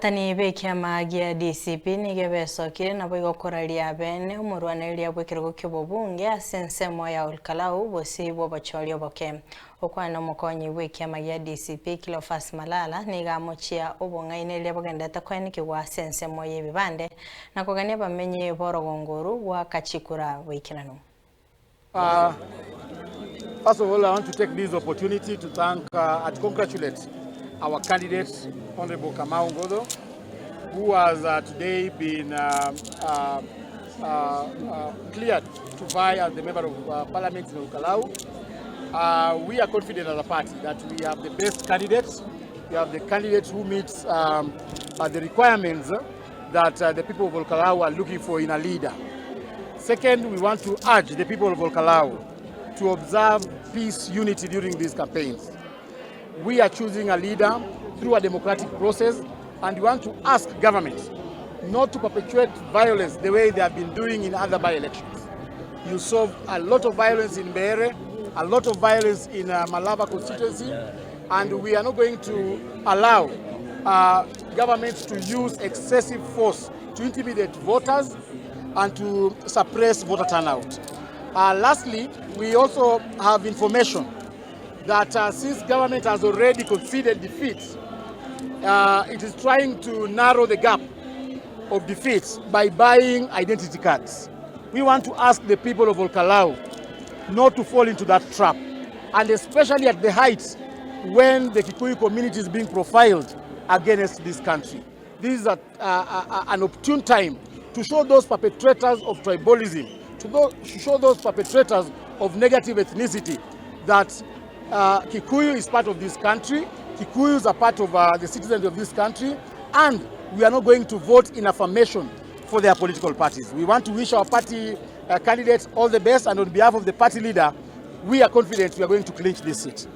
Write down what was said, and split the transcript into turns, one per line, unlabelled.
Abatani bekiama gia DCP nigebesokire nabo igokoraria bene OMORWANERERIA BWEKEROGO KIOBOBUNGE asensemo ya KALOU Bw'Obochori oboke okwana mukonyi bekiama gia DCP Kilofas Malala nigamochia obong'aineria bogendete kwenikigwa sensemo y'ebibande nakogania bamenye borogongoro gwa kachikura boikenano.
First of all, I want to take this opportunity to thank and congratulate our candidate, Honorable Kamau Ngodo, who has today been cleared to vie as the Member of Parliament in KALOU. We are confident as a party that we have the best candidates. We have the candidates who meets the requirements that the people of KALOU are looking for in a leader. Second, we want to urge the people of KALOU to observe peace, unity during these campaigns. We are choosing a leader through a democratic process, and we want to ask government not to perpetuate violence the way they have been doing in other by-elections. You saw a lot of violence in Bere, a lot of violence in Malava constituency, and we are not going to allow governments to use excessive force to intimidate voters and to suppress voter turnout. Lastly, we also have information that since government has already conceded defeat, it is trying to narrow the gap of defeats by buying identity cards. We want to ask the people of KALOU not to fall into that trap, and especially at the heights when the Kikuyu community is being profiled against this country. This is an opportune time to show those perpetrators of tribalism, to show those perpetrators of negative ethnicity that Kikuyu is part of this country, Kikuyus are part of the citizens of this country, and we are not going to vote in affirmation for their political parties. We want to wish our party candidates all the best, and on behalf of the party leader, we are confident we are going to clinch this seat.